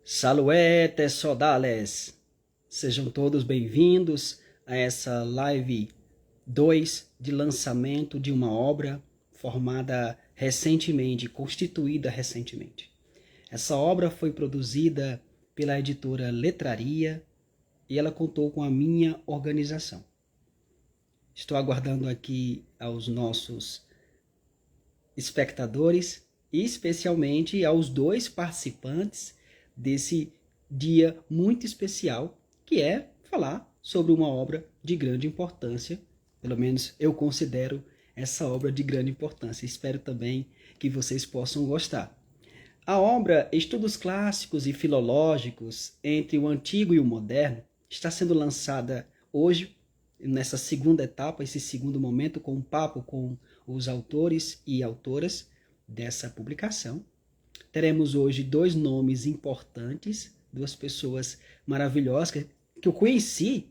Salve sodales! Sejam todos bem-vindos a essa live 2 de lançamento de uma obra formada recentemente, constituída recentemente. Essa obra foi produzida pela editora Letraria e ela contou com a minha organização. Estou aguardando aqui aos nossos espectadores e especialmente aos dois participantes desse dia muito especial, que é falar sobre uma obra de grande importância. Pelo menos eu considero essa obra de grande importância. Espero também que vocês possam gostar. A obra Estudos Clássicos e Filológicos entre o Antigo e o Moderno está sendo lançada hoje, nessa segunda etapa, esse segundo momento, com um papo com os autores e autoras dessa publicação. Teremos hoje dois nomes importantes, duas pessoas maravilhosas que eu conheci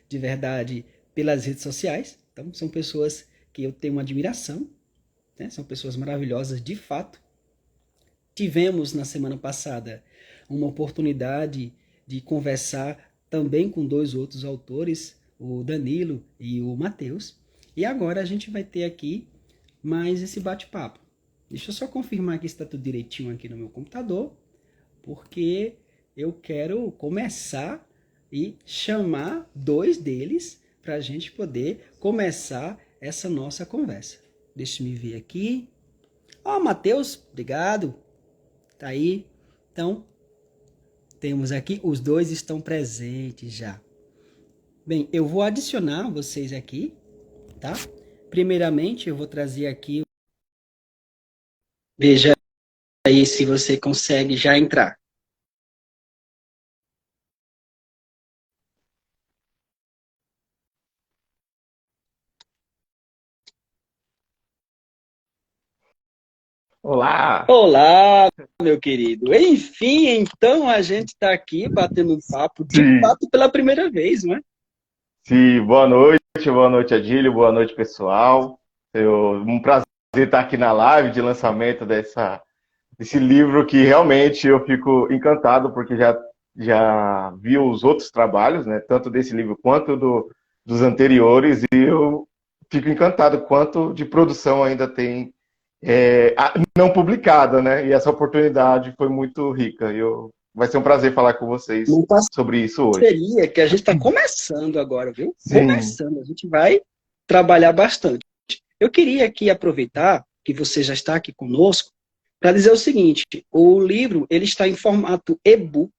de verdade pelas redes sociais. Então são pessoas que eu tenho uma admiração, né? São pessoas maravilhosas de fato. Tivemos na semana passada uma oportunidade de conversar também com dois outros autores, o Danilo e o Matheus. E agora a gente vai ter aqui mais esse bate-papo. Deixa eu só confirmar que está tudo direitinho aqui no meu computador, porque eu quero começar e chamar dois deles para a gente poder começar essa nossa conversa. Deixa eu me ver aqui. Matheus, obrigado. Tá aí. Então, temos aqui, os dois estão presentes já. Bem, eu vou adicionar vocês aqui, tá? Primeiramente, eu vou trazer aqui. Veja aí se você consegue já entrar. Olá! Olá, meu querido. Enfim, então a gente está aqui batendo um papo, de Sim, fato, pela primeira vez, não é? sim, boa noite, Adílio, boa noite, pessoal. Um prazer estar aqui na live de lançamento desse livro que realmente eu fico encantado, porque já vi os outros trabalhos, né, tanto desse livro quanto dos anteriores, e eu fico encantado quanto de produção ainda tem não publicada, né, e essa oportunidade foi muito rica. Vai ser um prazer falar com vocês Uma sobre isso hoje. parceria que a gente está começando agora, viu? Sim. Começando, a gente vai trabalhar bastante. Eu queria aqui aproveitar que você já está aqui conosco para dizer o seguinte: o livro ele está em formato e-book,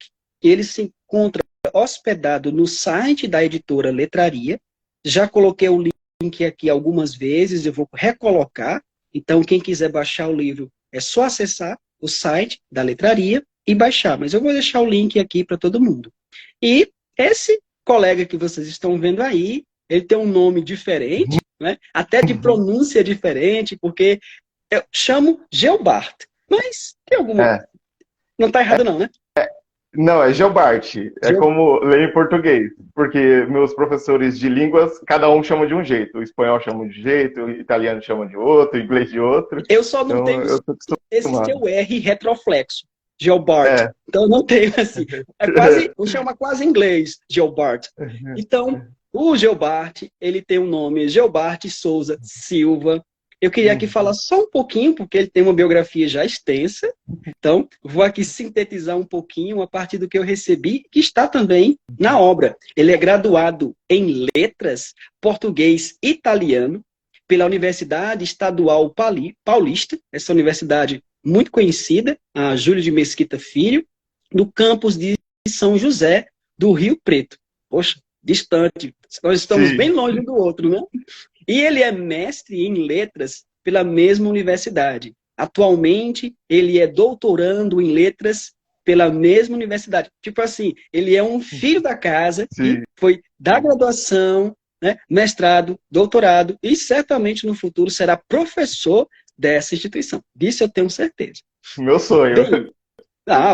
ele se encontra hospedado no site da editora Letraria. Já coloquei o link aqui algumas vezes, eu vou recolocar. Então, quem quiser baixar o livro é só acessar o site da Letraria e baixar. Mas eu vou deixar o link aqui para todo mundo. E esse colega que vocês estão vendo aí, ele tem um nome diferente, né? Até de pronúncia diferente, porque eu chamo Geobart. Mas tem alguma. É. Não está errado, não, né? Não, é Geobart. É Geo... como ler em português. Porque meus professores de línguas, cada um chama de um jeito. O espanhol chama de um jeito, o italiano chama de outro, o inglês de outro. Eu só não Então, tenho eu tô esse acostumado. seu R retroflexo, Geobart. É. Então, eu não tenho assim. É quase, eu chamo quase inglês, Geobart. Então, o Geobart, ele tem um nome, Geobart Souza Silva. Eu queria aqui falar só um pouquinho, porque ele tem uma biografia já extensa. Então, vou aqui sintetizar um pouquinho a partir do que eu recebi, que está também na obra. Ele é graduado em Letras, Português e Italiano, pela Universidade Estadual Paulista, essa universidade muito conhecida, a Júlio de Mesquita Filho, no campus de São José, do Rio Preto. Poxa, distante. Nós estamos bem Sim. longe um do outro, né? E ele é mestre em letras pela mesma universidade. Atualmente, ele é doutorando em letras pela mesma universidade. Tipo assim, ele é um filho da casa que Sim. foi da graduação, né, mestrado, doutorado e certamente no futuro será professor dessa instituição. Disso eu tenho certeza. Meu sonho. Bem,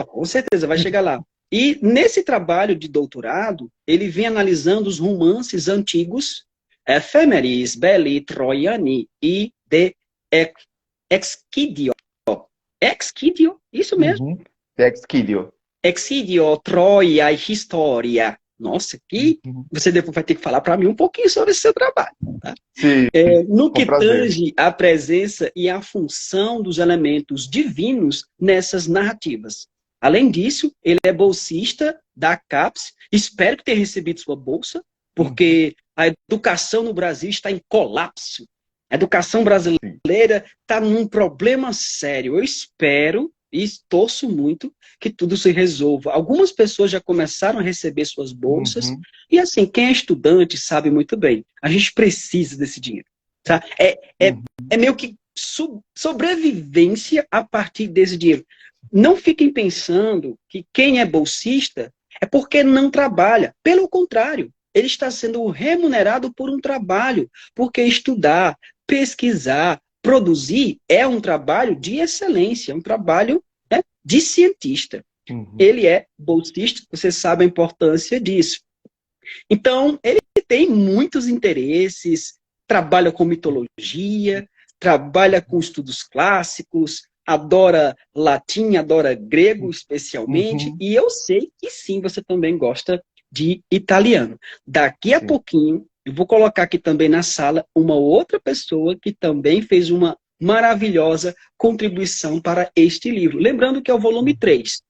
com certeza vai chegar lá. E nesse trabalho de doutorado, ele vem analisando os romances antigos, Ephemeris, Belli, Troiani e de Excidio. Excidio? Isso mesmo. Uhum. Exquidio. Exídio, Troia e História. Nossa, que você depois vai ter que falar para mim um pouquinho sobre esse seu trabalho. Tá? Sim, No com que prazer. tange a presença e a função dos elementos divinos nessas narrativas. Além disso, ele é bolsista da CAPES. Espero que tenha recebido sua bolsa, porque a educação no Brasil está em colapso. A educação brasileira está num problema sério. Eu espero e torço muito que tudo se resolva. Algumas pessoas já começaram a receber suas bolsas. Uhum, E assim, quem é estudante sabe muito bem. A gente precisa desse dinheiro. Tá? uhum, É meio que sobrevivência a partir desse dinheiro. Não fiquem pensando que quem é bolsista é porque não trabalha. Pelo contrário, ele está sendo remunerado por um trabalho, porque estudar, pesquisar, produzir é um trabalho de excelência, um trabalho, né, de cientista. uhum. Ele é bolsista, você sabe a importância disso. Então, ele tem muitos interesses, trabalha com mitologia, trabalha com estudos clássicos, adora latim, adora grego especialmente, Uhum, e eu sei que sim, você também gosta de italiano. Daqui a sim. pouquinho, eu vou colocar aqui também na sala uma outra pessoa que também fez uma maravilhosa contribuição para este livro. Lembrando que é o volume Uhum. 3.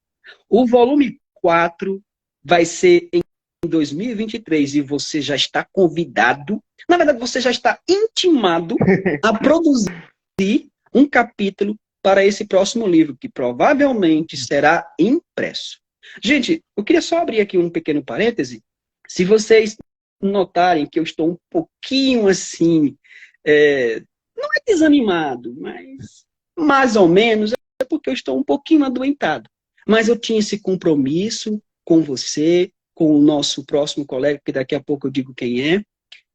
O volume 4 vai ser em 2023 e você já está convidado, na verdade você já está intimado a produzir um capítulo para esse próximo livro, que provavelmente será impresso. Gente, eu queria só abrir aqui um pequeno parêntese. Se vocês notarem que eu estou um pouquinho assim, não é desanimado, mas mais ou menos, é porque eu estou um pouquinho adoentado. Mas eu tinha esse compromisso com você, com o nosso próximo colega, que daqui a pouco eu digo quem é.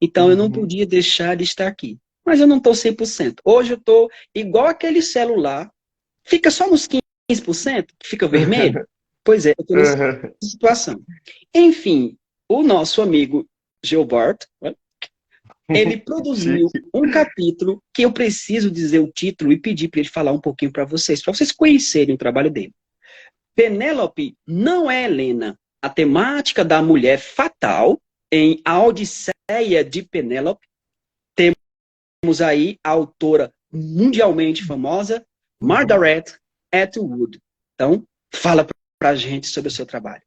Então eu não Uhum. podia deixar de estar aqui. Mas eu não estou 100%. Hoje eu estou igual aquele celular, fica só nos 15%, que fica vermelho. Pois é, eu estou nessa Uhum. situação. Enfim, o nosso amigo Gilberto, ele produziu Chique. um capítulo que eu preciso dizer o título e pedir para ele falar um pouquinho para vocês conhecerem o trabalho dele. Penélope não é Helena. A temática da mulher fatal em A Odisseia de Penélope. Temos aí a autora mundialmente famosa, Uhum. Margaret Atwood. Então, fala para a gente sobre o seu trabalho.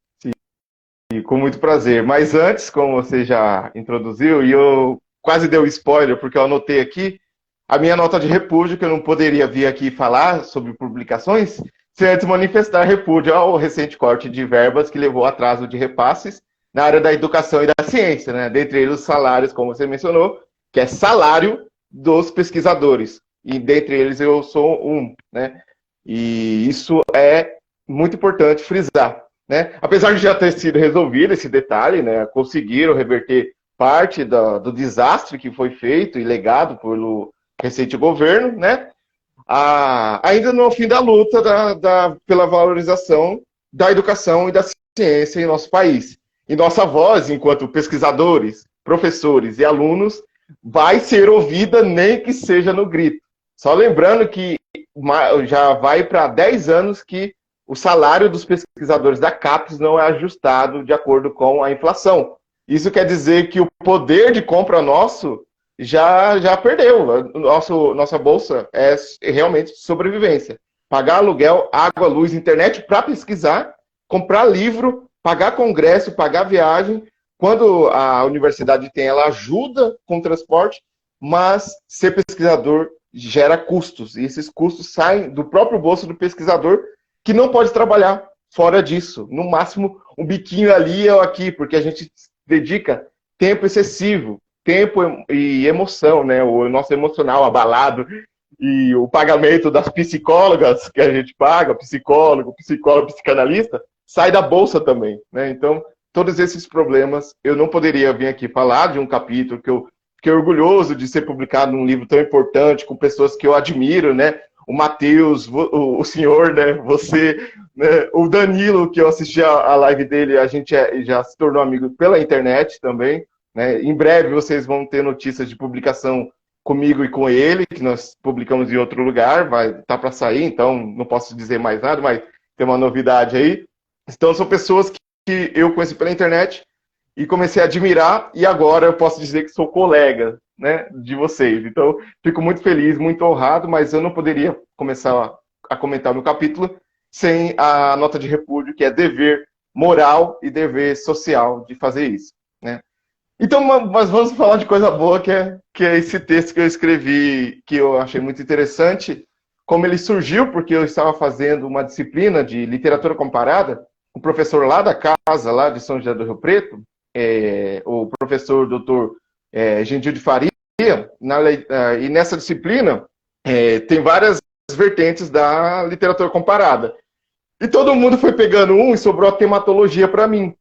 E com muito prazer. Mas antes, como você já introduziu, e eu quase dei o spoiler, porque eu anotei aqui a minha nota de repúdio, que eu não poderia vir aqui falar sobre publicações, sem antes manifestar repúdio ao recente corte de verbas que levou ao atraso de repasses na área da educação e da ciência, né? Dentre eles os salários, como você mencionou, que é salário dos pesquisadores. E dentre eles eu sou um, né? E isso é muito importante frisar, né? Apesar de já ter sido resolvido esse detalhe, né? Conseguiram reverter parte do desastre que foi feito e legado pelo recente governo, né? Ainda no fim da luta pela valorização da educação e da ciência em nosso país. E nossa voz, enquanto pesquisadores, professores e alunos, vai ser ouvida nem que seja no grito. Só lembrando que já vai para 10 anos que o salário dos pesquisadores da CAPES não é ajustado de acordo com a inflação. Isso quer dizer que o poder de compra nosso já perdeu. Nossa bolsa é realmente sobrevivência. Pagar aluguel, água, luz, internet para pesquisar, comprar livro, pagar congresso, pagar viagem. Quando a universidade tem, ela ajuda com o transporte, mas ser pesquisador gera custos. E esses custos saem do próprio bolso do pesquisador, que não pode trabalhar fora disso. No máximo, um biquinho ali ou aqui, porque a gente dedica tempo excessivo, tempo e emoção, né? O nosso emocional abalado e o pagamento das psicólogas que a gente paga, psicólogo, psicanalista, sai da bolsa também, né? Então, todos esses problemas, eu não poderia vir aqui falar de um capítulo que eu fiquei orgulhoso de ser publicado num livro tão importante, com pessoas que eu admiro, né? O Matheus, o senhor, né? Você, né? O Danilo, que eu assisti a live dele, a gente já se tornou amigo pela internet também, né? Em breve vocês vão ter notícias de publicação comigo e com ele, que nós publicamos em outro lugar, vai estar para sair, então não posso dizer mais nada, mas tem uma novidade aí. Então, são pessoas que eu conheci pela internet e comecei a admirar, e agora eu posso dizer que sou colega, né, de vocês. Então, fico muito feliz, muito honrado, mas eu não poderia começar a comentar o meu capítulo sem a nota de repúdio, que é dever moral e dever social de fazer isso, né? Então, mas vamos falar de coisa boa, que é esse texto que eu escrevi, que eu achei muito interessante, como ele surgiu, porque eu estava fazendo uma disciplina de literatura comparada, um professor lá da casa, lá de São José do Rio Preto, o professor doutor Gentil de Faria, e nessa disciplina tem várias vertentes da literatura comparada. E todo mundo foi pegando um e sobrou a tematologia para mim.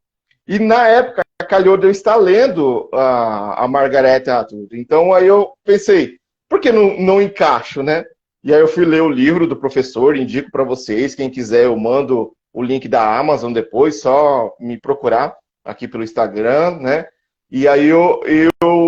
E na época, calhou de eu estar lendo a Margaret Atwood. Então aí eu pensei, por que não encaixo, né? E aí eu fui ler o livro do professor, indico para vocês, quem quiser eu mando o link da Amazon depois, só me procurar aqui pelo Instagram, né? E aí eu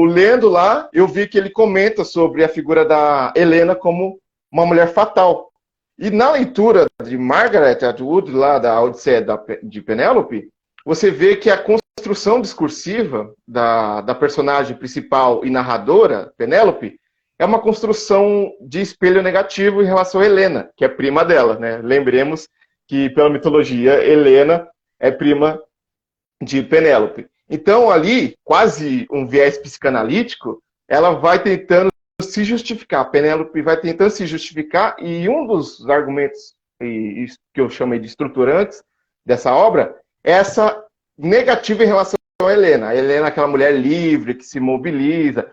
lendo lá, eu vi que ele comenta sobre a figura da Helena como uma mulher fatal. E na leitura de Margaret Atwood, lá da Odisseia de Penélope, você vê que a construção discursiva da personagem principal e narradora, Penélope, é uma construção de espelho negativo em relação a Helena, que é prima dela, né? Lembremos que, pela mitologia, Helena é prima de Penélope. Então, ali, quase um viés psicanalítico, ela vai tentando se justificar. Penélope vai tentando se justificar, e um dos argumentos que eu chamei de estruturantes dessa obra é essa negativa em relação a Helena. A Helena é aquela mulher livre, que se mobiliza,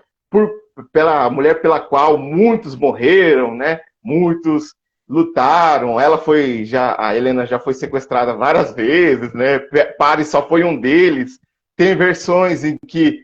pela mulher pela qual muitos morreram, né? Muitos lutaram. A Helena já foi sequestrada várias vezes, né? Paris só foi um deles. Tem versões em que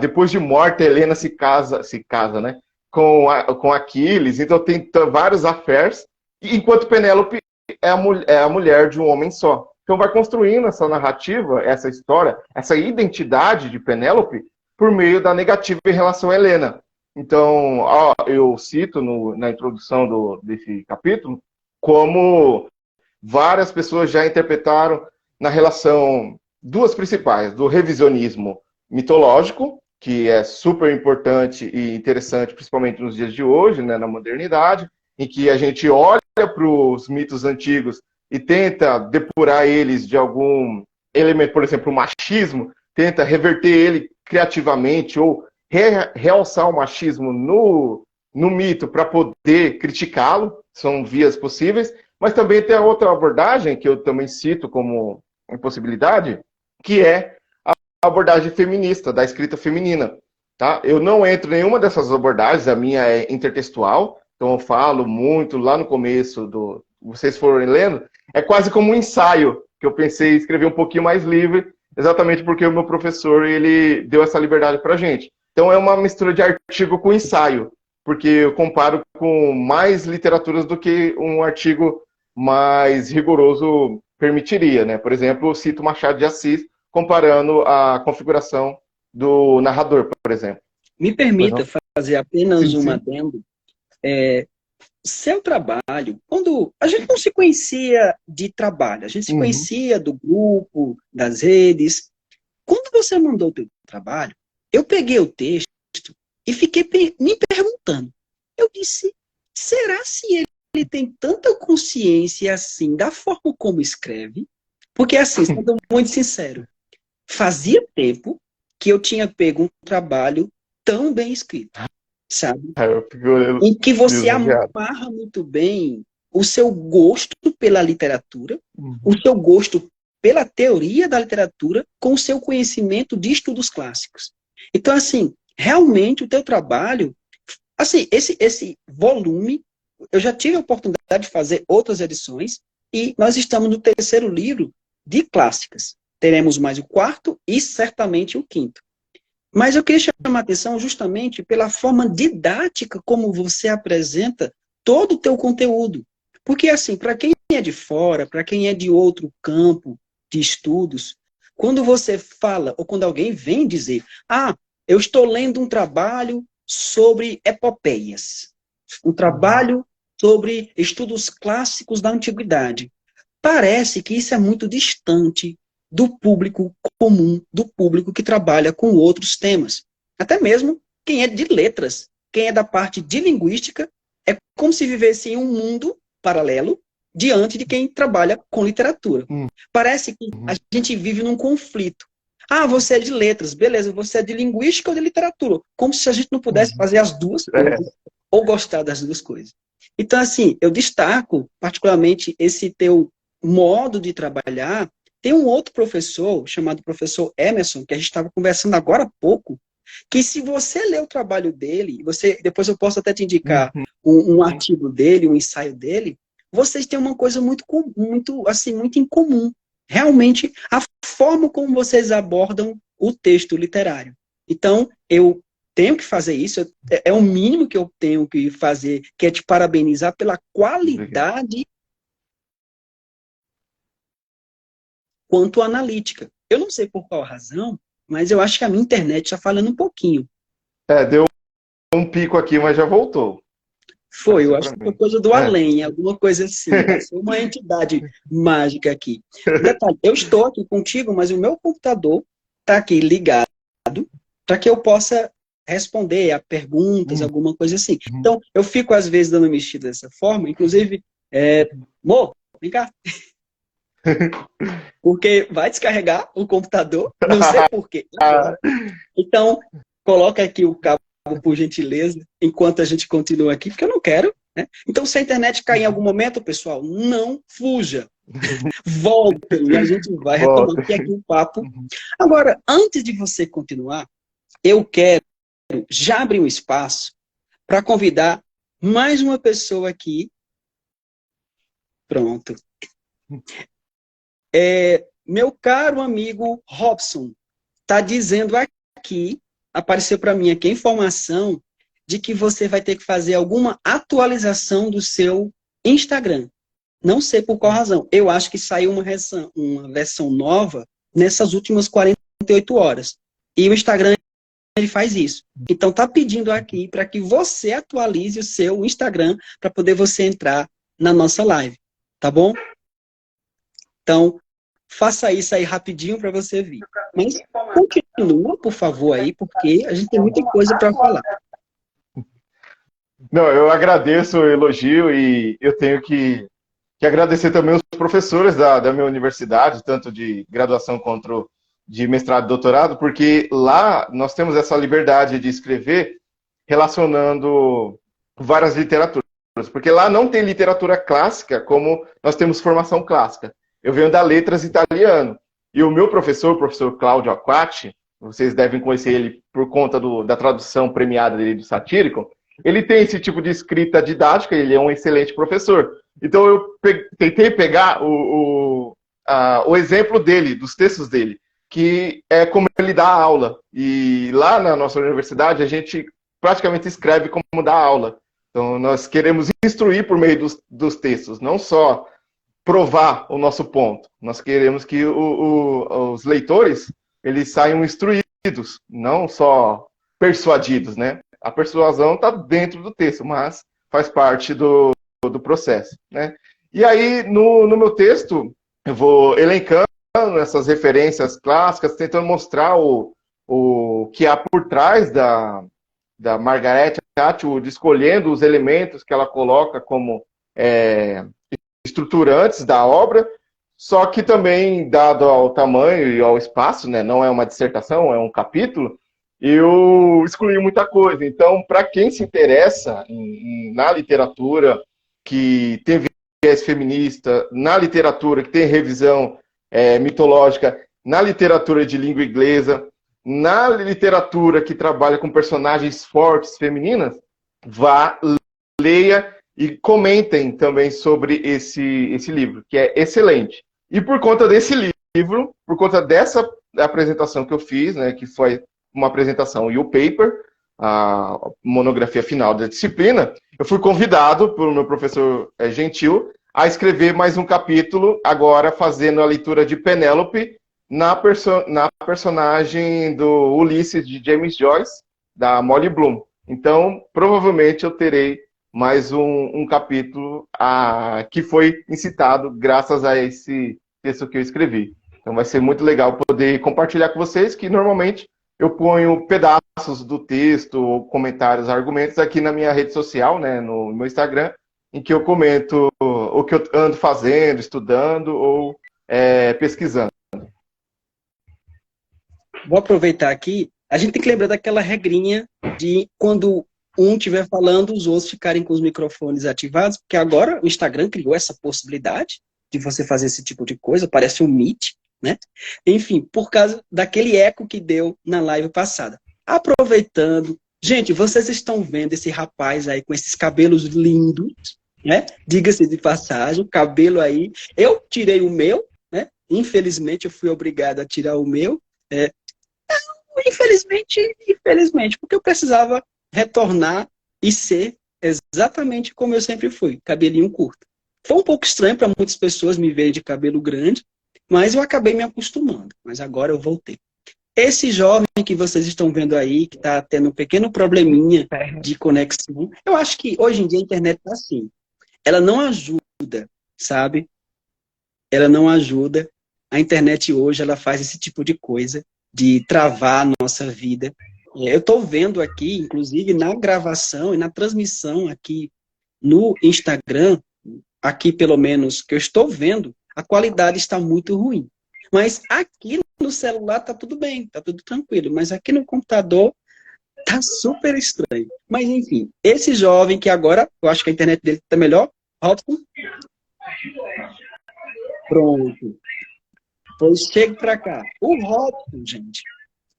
depois de morta, a Helena se casa, né? Com Aquiles. Então tem vários affairs. Enquanto Penélope é a mulher de um homem só. Então vai construindo essa narrativa, essa história, essa identidade de Penélope por meio da negativa em relação a Helena. Então, eu cito na introdução desse capítulo como várias pessoas já interpretaram na relação duas principais, do revisionismo mitológico, que é super importante e interessante, principalmente nos dias de hoje, né, na modernidade, em que a gente olha para os mitos antigos e tenta depurar eles de algum elemento, por exemplo, o machismo, tenta reverter ele criativamente ou realçar o machismo no mito para poder criticá-lo, são vias possíveis, mas também tem a outra abordagem, que eu também cito como possibilidade, que é a abordagem feminista, da escrita feminina. Tá? Eu não entro em nenhuma dessas abordagens, a minha é intertextual, então eu falo muito lá no começo, vocês forem lendo, é quase como um ensaio, que eu pensei em escrever um pouquinho mais livre, exatamente porque o meu professor ele deu essa liberdade para a gente. Então é uma mistura de artigo com ensaio, porque eu comparo com mais literaturas do que um artigo mais rigoroso permitiria, né? Por exemplo, eu cito Machado de Assis, comparando a configuração do narrador, por exemplo. Me permita fazer apenas um sim. adendo. Seu trabalho, quando a gente não se conhecia de trabalho, a gente se conhecia do grupo, das redes. Quando você mandou o teu trabalho, eu peguei o texto e fiquei me perguntando. Eu disse, será se ele tem tanta consciência assim da forma como escreve? Porque assim, sendo muito sincero, fazia tempo que eu tinha pego um trabalho tão bem escrito, sabe? Em que você amarra muito bem o seu gosto pela literatura, o seu gosto pela teoria da literatura com o seu conhecimento de estudos clássicos. Então, assim, realmente o teu trabalho, assim, esse volume, eu já tive a oportunidade de fazer outras edições e nós estamos no terceiro livro de clássicas. Teremos mais o quarto e certamente o quinto. Mas eu queria chamar a atenção justamente pela forma didática como você apresenta todo o teu conteúdo. Porque, assim, para quem é de fora, para quem é de outro campo de estudos, quando você fala, ou quando alguém vem dizer, eu estou lendo um trabalho sobre epopeias, um trabalho sobre estudos clássicos da antiguidade. parece que isso é muito distante do público comum, do público que trabalha com outros temas. Até mesmo quem é de letras, quem é da parte de linguística, é como se vivesse em um mundo paralelo diante de quem trabalha com literatura. Parece que a gente vive num conflito. Ah, você é de letras, beleza, você é de linguística ou de literatura? Como se a gente não pudesse fazer as duas coisas, ou gostar das duas coisas. Então, assim, eu destaco particularmente esse teu modo de trabalhar. Tem um outro professor, chamado professor Emerson, que a gente estava conversando agora há pouco, que se você ler o trabalho dele, depois eu posso até te indicar um artigo dele, um ensaio dele, vocês têm uma coisa muito em comum. Realmente, a forma como vocês abordam o texto literário. Então, eu tenho que fazer isso, é o mínimo que eu tenho que fazer, que é te parabenizar pela qualidade quanto analítica. Eu não sei por qual razão, mas eu acho que a minha internet está falando um pouquinho. Deu um pico aqui, mas já voltou. Foi, eu acho que foi coisa do além, alguma coisa assim. Foi uma entidade mágica aqui. Detalhe, eu estou aqui contigo, mas o meu computador está aqui ligado para que eu possa responder a perguntas, alguma coisa assim. Então, eu fico às vezes dando mexida dessa forma, inclusive, Mo, vem cá. Porque vai descarregar o computador, não sei por quê. Então, coloca aqui o cabo, por gentileza, enquanto a gente continua aqui, porque eu não quero, né? Então, se a internet cair em algum momento, pessoal, não fuja. Voltem e a gente vai retomando aqui o papo. Agora, antes de você continuar, eu quero já abrir um espaço para convidar mais uma pessoa aqui. Pronto. Meu caro amigo Robson está dizendo aqui, apareceu para mim aqui a informação de que você vai ter que fazer alguma atualização do seu Instagram. Não sei por qual razão. Eu acho que saiu uma versão nova nessas últimas 48 horas. E o Instagram, ele faz isso. Então, está pedindo aqui para que você atualize o seu Instagram para poder você entrar na nossa live. Tá bom? Então, faça isso aí rapidinho para você vir. Mas continua, por favor, aí, porque a gente tem muita coisa para falar. Não, eu agradeço o elogio e eu tenho que agradecer também os professores da minha universidade, tanto de graduação quanto de mestrado e doutorado, porque lá nós temos essa liberdade de escrever relacionando várias literaturas. Porque lá não tem literatura clássica como nós temos formação clássica. Eu venho da letras italiano. E o meu professor, o professor Cláudio Aquati, vocês devem conhecer ele por conta da tradução premiada dele do Satírico, ele tem esse tipo de escrita didática, ele é um excelente professor. Então eu tentei pegar o exemplo dele, dos textos dele, que é como ele dá aula. E lá na nossa universidade a gente praticamente escreve como dá aula. Então nós queremos instruir por meio dos textos, não só provar o nosso ponto. Nós queremos que os leitores eles saiam instruídos, não só persuadidos, né? A persuasão está dentro do texto, mas faz parte do processo, né? E aí, no meu texto, eu vou elencando essas referências clássicas, tentando mostrar o que há por trás da Margaret Atwood, escolhendo os elementos que ela coloca como estruturantes da obra, só que também, dado ao tamanho e ao espaço, né, não é uma dissertação, é um capítulo, eu excluí muita coisa. Então, para quem se interessa na literatura que tem viés feminista, na literatura que tem revisão mitológica, na literatura de língua inglesa, na literatura que trabalha com personagens fortes femininas, vá, leia e comentem também sobre esse livro, que é excelente. E por conta desse livro, por conta dessa apresentação que eu fiz, né, que foi uma apresentação e o paper, a monografia final da disciplina, eu fui convidado pelo meu professor Gentil a escrever mais um capítulo, agora fazendo a leitura de Penélope na personagem do Ulisses de James Joyce, da Molly Bloom. Então, provavelmente eu terei mais um capítulo que foi incitado graças a esse texto que eu escrevi. Então vai ser muito legal poder compartilhar com vocês, que normalmente eu ponho pedaços do texto, comentários, argumentos aqui na minha rede social, né, no meu Instagram, em que eu comento o que eu ando fazendo, estudando ou pesquisando. Vou aproveitar aqui. A gente tem que lembrar daquela regrinha de quando um estiver falando, os outros ficarem com os microfones ativados, porque agora o Instagram criou essa possibilidade de você fazer esse tipo de coisa, parece um Meet, né? Enfim, por causa daquele eco que deu na live passada. Aproveitando, gente, vocês estão vendo esse rapaz aí com esses cabelos lindos, né? Diga-se de passagem, o cabelo aí. Eu tirei o meu, né? Infelizmente eu fui obrigado a tirar o meu. Infelizmente, porque eu precisava retornar e ser exatamente como eu sempre fui, cabelinho curto. Foi um pouco estranho para muitas pessoas me verem de cabelo grande, mas eu acabei me acostumando. Mas agora eu voltei. Esse jovem que vocês estão vendo aí, que está tendo um pequeno probleminha de conexão, eu acho que hoje em dia a internet está assim. Ela não ajuda, sabe? Ela não ajuda. A internet hoje, ela faz esse tipo de coisa, de travar a nossa vida. Eu estou vendo aqui, inclusive, na gravação e na transmissão aqui no Instagram, aqui pelo menos que eu estou vendo, a qualidade está muito ruim. Mas aqui no celular está tudo bem, está tudo tranquilo. Mas aqui no computador está super estranho. Mas enfim, esse jovem que agora, eu acho que a internet dele está melhor, Robson. Pronto. Pois chegue para cá. O Robson, gente,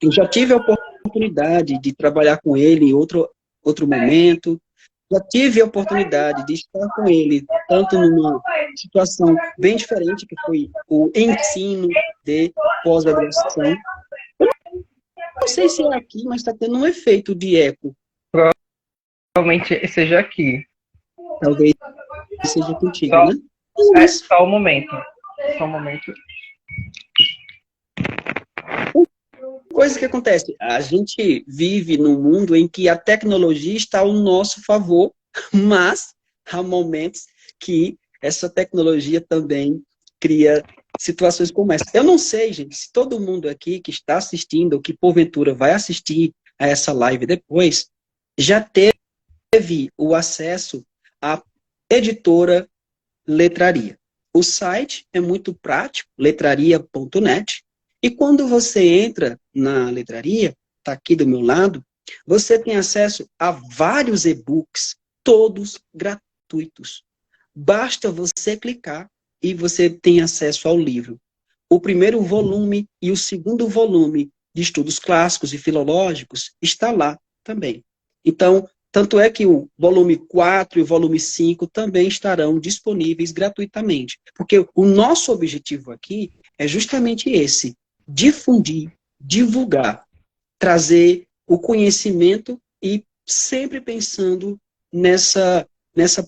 eu já tive a oportunidade de trabalhar com ele em outro momento. Já tive a oportunidade de estar com ele, tanto numa situação bem diferente, que foi o ensino de pós-graduação. Não sei se é aqui, mas está tendo um efeito de eco. Provavelmente seja aqui. Talvez seja contigo, né? Só um momento. Só um momento. Coisa que acontece, a gente vive num mundo em que a tecnologia está ao nosso favor, mas há momentos que essa tecnologia também cria situações como essa. Eu não sei, gente, se todo mundo aqui que está assistindo, ou que porventura vai assistir a essa live depois, já teve o acesso à editora Letraria. O site é muito prático, letraria.net, e quando você entra na letraria, está aqui do meu lado, você tem acesso a vários e-books, todos gratuitos. Basta você clicar e você tem acesso ao livro. O primeiro volume e o segundo volume de estudos clássicos e filológicos está lá também. Então, tanto é que o volume 4 e o volume 5 também estarão disponíveis gratuitamente. Porque o nosso objetivo aqui é justamente esse: difundir, divulgar, trazer o conhecimento e sempre pensando nessa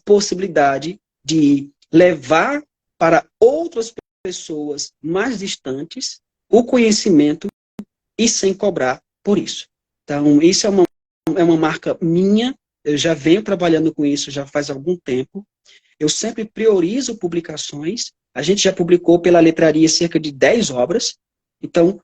possibilidade de levar para outras pessoas mais distantes o conhecimento e sem cobrar por isso. Então, isso é uma marca minha, eu já venho trabalhando com isso já faz algum tempo. Eu sempre priorizo publicações. A gente já publicou pela letraria cerca de 10 obras. Então,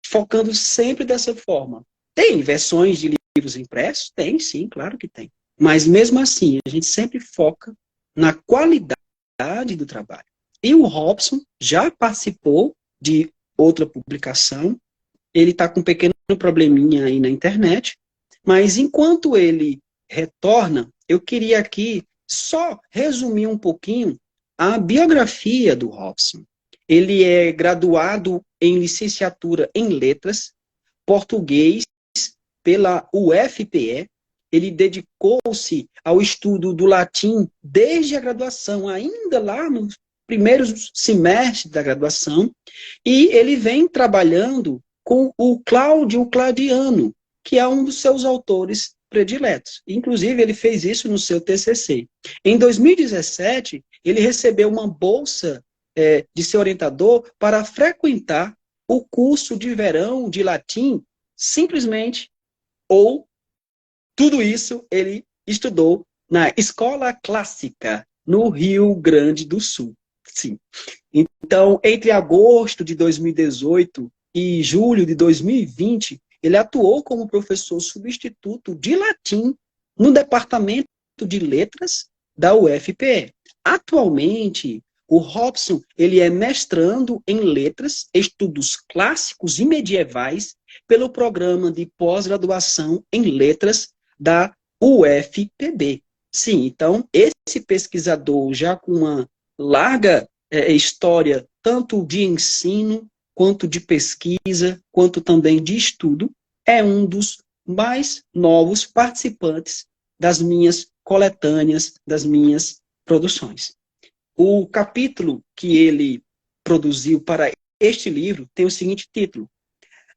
focando sempre dessa forma. Tem versões de livros impressos? Tem, sim, claro que tem. Mas mesmo assim, a gente sempre foca na qualidade do trabalho. E o Robson já participou de outra publicação. Ele está com um pequeno probleminha aí na internet. Mas enquanto ele retorna, eu queria aqui só resumir um pouquinho a biografia do Robson. Ele é graduado em licenciatura em letras, português pela UFPE. Ele dedicou-se ao estudo do latim desde a graduação, ainda lá nos primeiros semestres da graduação, e ele vem trabalhando com o Cláudio Claudiano, que é um dos seus autores prediletos. Inclusive, ele fez isso no seu TCC. Em 2017, ele recebeu uma bolsa de seu orientador para frequentar o curso de verão de latim, simplesmente, ou tudo isso ele estudou na Escola Clássica, no Rio Grande do Sul. Sim. Então, entre agosto de 2018 e julho de 2020, ele atuou como professor substituto de latim no Departamento de Letras da UFPE. Atualmente, o Robson, ele é mestrando em Letras, Estudos Clássicos e Medievais, pelo programa de pós-graduação em Letras da UFPB. Sim, então, esse pesquisador já com uma larga história, tanto de ensino, quanto de pesquisa, quanto também de estudo, é um dos mais novos participantes das minhas coletâneas, das minhas produções. O capítulo que ele produziu para este livro tem o seguinte título: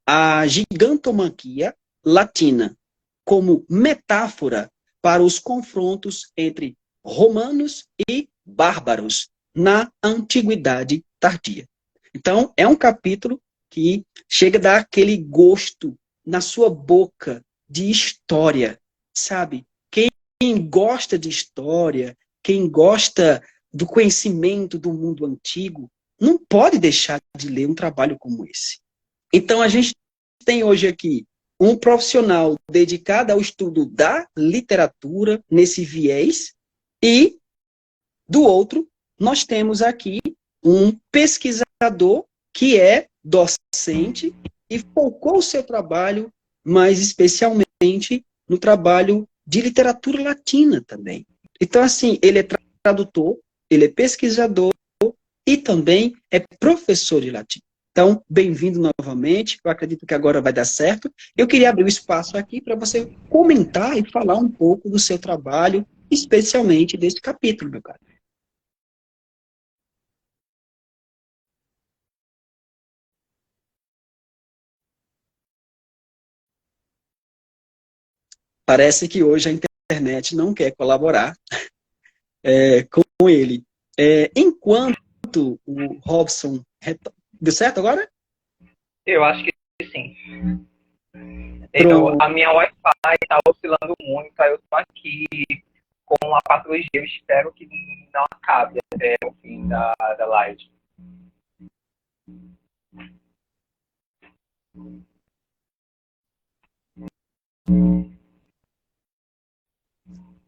A Gigantomanquia Latina, como metáfora para os confrontos entre romanos e bárbaros na Antiguidade Tardia. Então, é um capítulo que chega a dar aquele gosto na sua boca de história, sabe? Quem gosta de história, quem gosta do conhecimento do mundo antigo, não pode deixar de ler um trabalho como esse. Então, a gente tem hoje aqui um profissional dedicado ao estudo da literatura, nesse viés, e, do outro, nós temos aqui um pesquisador que é docente e focou o seu trabalho, mais especialmente no trabalho de literatura latina também. Então, assim, ele é tradutor, ele é pesquisador e também é professor de latim. Então, bem-vindo novamente, eu acredito que agora vai dar certo. Eu queria abrir o espaço aqui para você comentar e falar um pouco do seu trabalho, especialmente desse capítulo, meu caro. Parece que hoje a internet não quer colaborar com ele. Enquanto o Robson... Deu certo agora? Eu acho que sim. A minha Wi-Fi está oscilando muito, aí eu estou aqui com a 4G, eu espero que não acabe até o fim da live.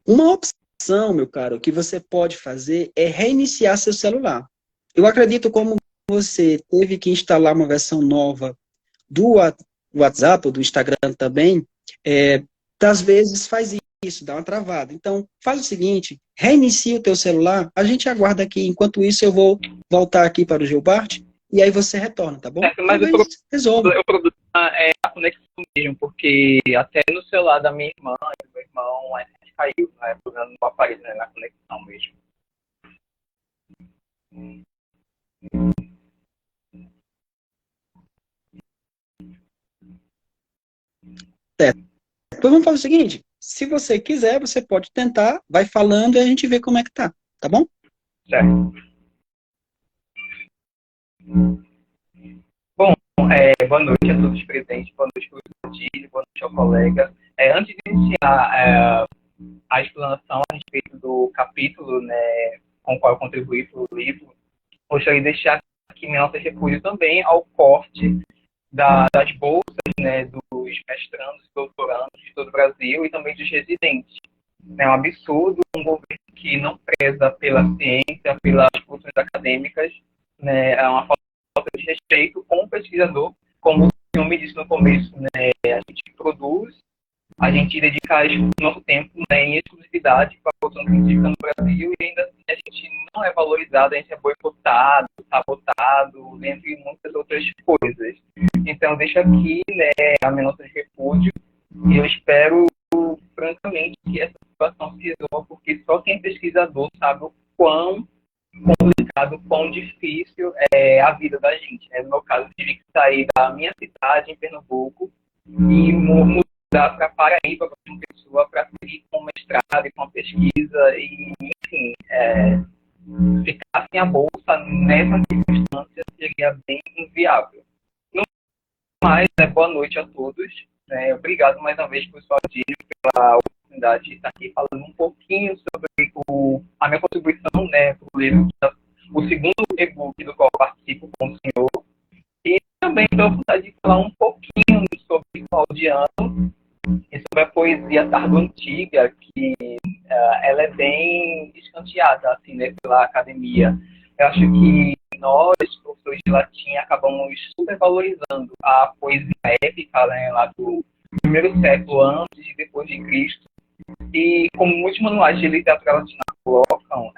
Uma opção, meu caro, que você pode fazer é reiniciar seu celular. Eu acredito como você teve que instalar uma versão nova do WhatsApp ou do Instagram também, às vezes faz isso, dá uma travada. Então, faz o seguinte, reinicia o teu celular, a gente aguarda aqui. Enquanto isso, eu vou voltar aqui para o Gilbert e aí você retorna, tá bom? Mas resolve. O problema é a conexão mesmo, porque até no celular da minha irmã e do meu irmão a gente caiu, né? Problema no aparelho, né? Na conexão mesmo. Então vamos fazer o seguinte, se você quiser, você pode tentar, vai falando e a gente vê como é que tá bom? Certo. Bom, boa noite a todos os presentes, boa noite ao Gil, boa noite ao colega. Antes de iniciar a explanação a respeito do capítulo, né, com o qual eu contribuí para o livro, gostaria de deixar aqui minha nota de repúdio também ao corte das bolsas, né, dos mestrandos e doutorandos de todo o Brasil e também dos residentes. É um absurdo um governo que não preza pela ciência, pelas discussões acadêmicas, né, é uma falta de respeito com o pesquisador, como o senhor me disse no começo, né, a gente produz, a gente dedica nosso tempo, né, em exclusividade para a produção científica no Brasil e ainda assim a gente não é valorizado, a gente é boicotado, sabotado, entre muitas outras coisas. Então, eu deixo aqui, né, a minha nota de repúdio e eu espero, francamente, que essa situação se resolva, porque só quem é pesquisador sabe o quão complicado, quão difícil é a vida da gente. Né? No meu caso, eu tive que sair da minha cidade, em Pernambuco, e mudar para Paraíba, para uma pessoa, para seguir com mestrado e com a pesquisa, e, enfim, ficar sem a bolsa nessa circunstância seria bem inviável. No mais, boa noite a todos. Obrigado mais uma vez por sua audiência, pela oportunidade oportunidade de estar aqui falando um pouquinho sobre a minha contribuição, né, para o livro, o segundo e-book do qual eu participo com o senhor. E também estou à vontade de falar um pouquinho sobre Claudiano e sobre a poesia tardo-antiga, que ela é bem escanteada assim, né, pela academia. Eu acho que nós, professores de latim, acabamos supervalorizando a poesia épica, né, lá do primeiro século antes e depois de Cristo. E como muitos manuais de literatura latina colocam,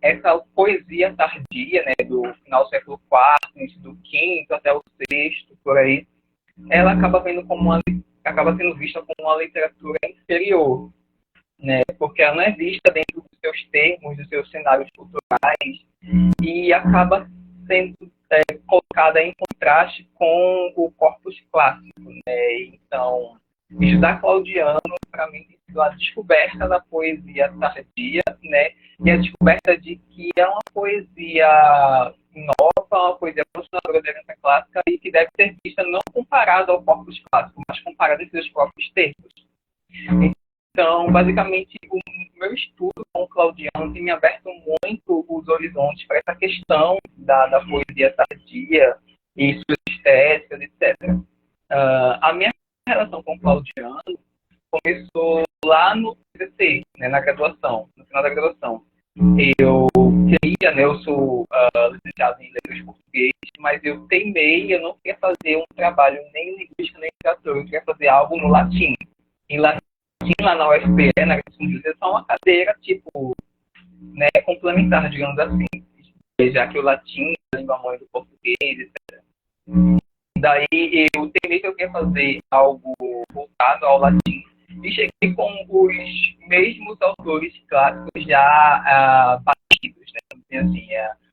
essa poesia tardia, né, do final do século IV, início do V até o VI, por aí, ela acaba sendo vista como uma literatura inferior, né, porque ela não é vista dentro dos seus termos, dos seus cenários culturais, e acaba sendo colocada em contraste com o corpus clássico, né? Então, estudar Claudiano, para mim, tem sido a descoberta da poesia tardia, né? E a descoberta de que é uma poesia nova, uma poesia continuadora da herança clássica e que deve ser vista não comparada ao corpus clássico, mas comparada em seus próprios termos. Então, basicamente, o meu estudo com o Claudiano tem me aberto muito os horizontes para essa questão da poesia tardia e suas estéticas, etc. A minha relação com o Claudiano começou lá no TCC, né, na graduação, no final da graduação. Eu queria, né, eu sou licenciado em letras português, mas eu teimei, eu não queria fazer um trabalho nem em linguística nem em literatura, eu queria fazer algo no latim. Em latim, lá na UFPE, na Graduação, é só uma cadeira, tipo, né, complementar, digamos assim, já que o latim é a língua mãe do português, etc. Daí eu teimei que eu queria fazer algo voltado ao latim e cheguei com os mesmos autores clássicos já batidos, né, assim,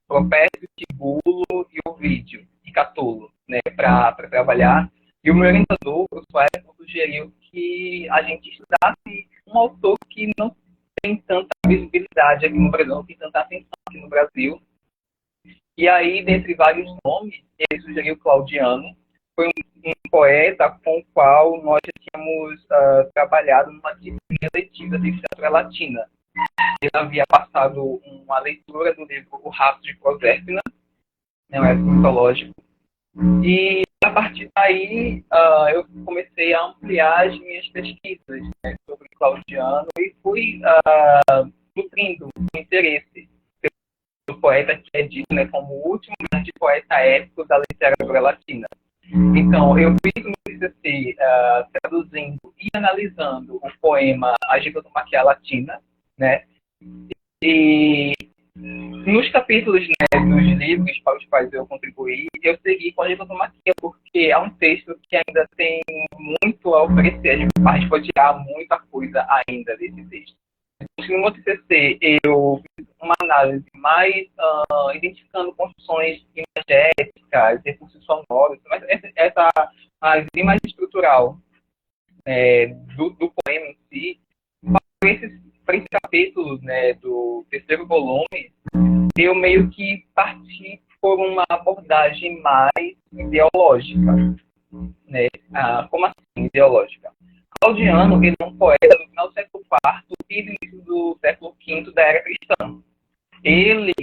Propécio, Tibulo e Ovídio e Catulo, né, para trabalhar. E o meu orientador, o professor Everton, sugeriu que a gente estudasse um autor que não tem tanta visibilidade aqui no Brasil, não tem tanta atenção aqui no Brasil. E aí, dentre vários nomes, ele sugeriu Claudiano. Foi um poeta com o qual nós já tínhamos trabalhado numa disciplina letiva de literatura latina. Ele havia passado uma leitura do livro O Rastro de Proserpina, né, um épico mitológico. E a partir daí eu comecei a ampliar as minhas pesquisas, né, sobre Claudiano e fui nutrindo o interesse do poeta que é dito, né, como o último grande poeta épico da literatura latina. Então, eu fiz no TCC traduzindo e analisando o poema A Gigantomaquia Latina, né, e nos capítulos, né, dos livros para os quais eu contribuí, eu segui com a gigantomaquia, porque é um texto que ainda tem muito a oferecer, a gente pode tirar muita coisa ainda desse texto. No meu TCC, eu fiz uma análise mais identificando construções imagéticas, recursos sonoros, mas essa análise mais estrutural do poema em si. Para esse capítulo, né, do terceiro volume, eu meio que parti por uma abordagem mais ideológica. Né? Como assim ideológica? Claudiano, ele é um poeta do final do século IV e do início do século V da era cristã. Ele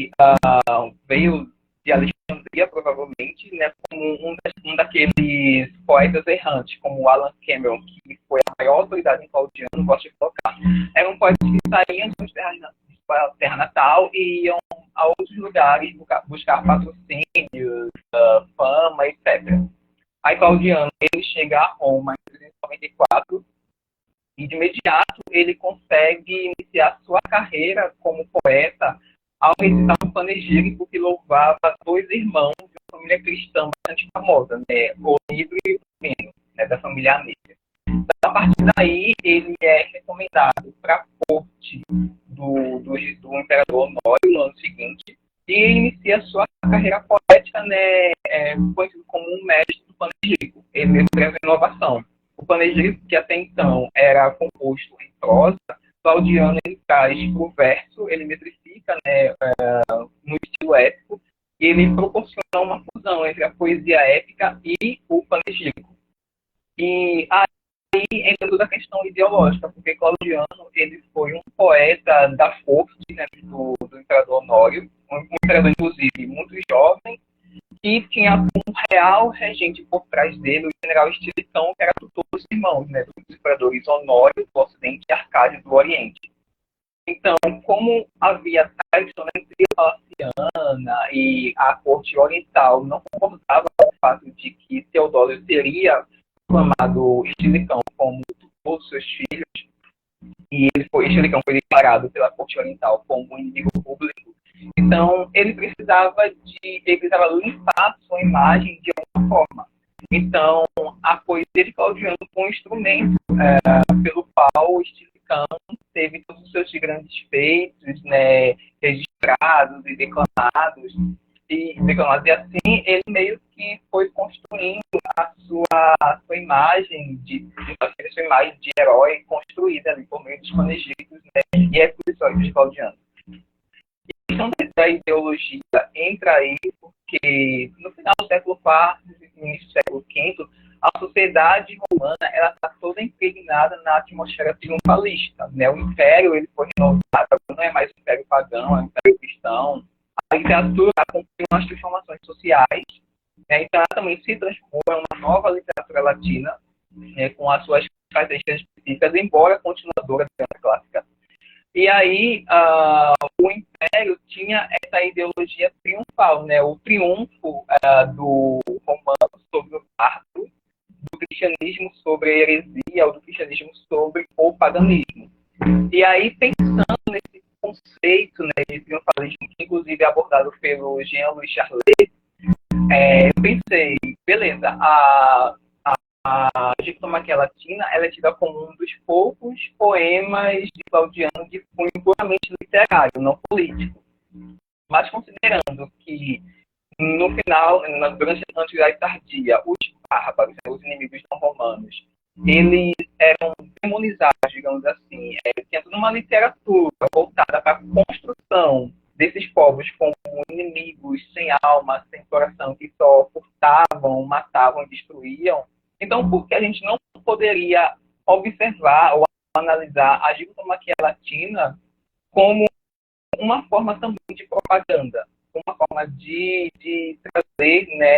veio de Alexandria, provavelmente, né, como um daqueles poetas errantes, como Alan Cameron, que foi a maior autoridade em Claudiano, gosto de colocar. Eram poetas que saíam de suas terra natal e iam a outros lugares buscar patrocínios, fama, etc. Aí Claudiano, ele chega a Roma em 394 e de imediato ele consegue iniciar sua carreira como poeta ao recitar um panegírico que louvava dois irmãos de uma família cristã bastante famosa, né, o Nitro e o Plínio, né, da família Anísia. Então, a partir daí, ele é recomendado para a corte do imperador Honório no ano seguinte e inicia sua carreira poética, né, conhecido como um mestre do panegírico. Ele mesmo traz a inovação. O panegírico, que até então era composto em prosa, Claudiano ele traz para o verso, ele metrifica, né, no estilo épico, e ele proporciona uma fusão entre a poesia épica e o panegírico. E aí aí entra toda a questão ideológica, porque Claudiano ele foi um poeta da corte, né, do imperador Honório, um imperador, inclusive, muito jovem, que tinha um real regente por trás dele, o general Estilicão, que era tutor dos irmãos, né, dos imperadores Honório do Ocidente e Arcádio do Oriente. Então, como havia traição entre a Palaciana e a corte oriental não concordava com o fato de que Teodósio teria proclamado Estilicão como tutor dos seus filhos, e Estilicão foi declarado pela corte oriental como um inimigo público, então ele precisava limpar sua imagem de alguma forma. Então, a poesia de Claudiano foi um instrumento pelo qual Estilicão teve todos os seus grandes feitos, né, registrados e declamados, e assim ele meio que foi construindo a sua imagem sua imagem de herói construída ali por meio dos panegíricos, né, e episódios de Claudiano. A questão da ideologia entra aí porque no final do século IV, início do século V, a sociedade romana está toda impregnada na atmosfera triunfalista, né? O império ele foi renovado, não é mais um império pagão, é um império cristão. A literatura acompanha as transformações sociais, né? Então ela também se transformou em uma nova literatura latina, né? Com as suas características específicas, embora continuadora da literatura clássica. E aí, o Império tinha essa ideologia triunfal, né? O triunfo do romano sobre o bárbaro, do cristianismo sobre a heresia, ou do cristianismo sobre o paganismo. E aí, pensando nesse conceito, né, de triunfalismo, que inclusive é abordado pelo Jean-Louis Charlet, pensei, beleza, a Gictomaquia Latina ela é tida como um dos poucos poemas de Claudiano de cunho puramente literário, não político. Mas considerando que no final, durante a Antiguidade Tardia, os bárbaros, os inimigos não romanos, eles eram demonizados, digamos assim, tinha toda uma literatura voltada para a construção desses povos como inimigos sem alma, sem coração, que só furtavam, matavam e destruíam. Então, por que a gente não poderia observar ou analisar a Gictomaquia Latina como uma forma também de propaganda, uma forma de trazer, né,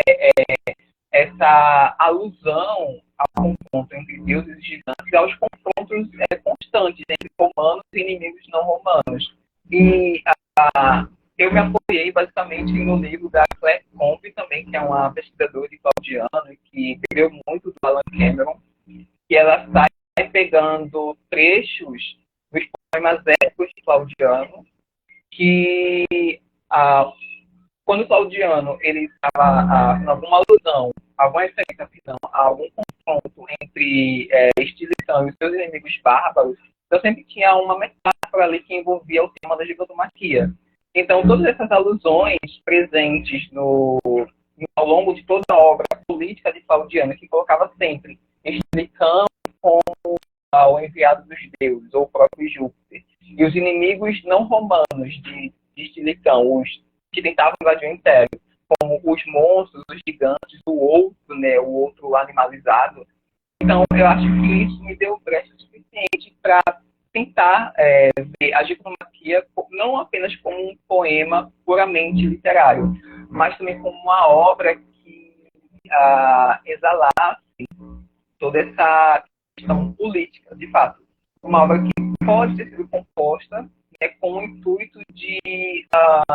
essa alusão ao confronto entre deuses e gigantes e aos confrontos constantes entre romanos e inimigos não romanos. E eu me apoiei basicamente no livro da Claire Combe também, que é uma pesquisadora de Claudiano e que bebeu muito do Alan Cameron, que ela sai pegando trechos dos poemas épicos de Claudiano, que quando Claudiano ele estava em alguma alusão, alguma referência a algum confronto entre Estilicão e os seus inimigos bárbaros, eu sempre tinha uma metáfora ali que envolvia o tema da gigantomaquia. Então, todas essas alusões presentes ao longo de toda a obra política de Claudiano, que colocava sempre Estilicão como o enviado dos deuses, ou o próprio Júpiter, e os inimigos não romanos de Estilicão, os que tentavam invadir o Império, como os monstros, os gigantes, o outro, né, o outro animalizado. Então, eu acho que isso me deu brecha suficiente para tentar ver a Gictomaquia não apenas como um poema puramente literário, mas também como uma obra que exalasse toda essa questão política, de fato. Uma obra que pode ter sido composta com o intuito de,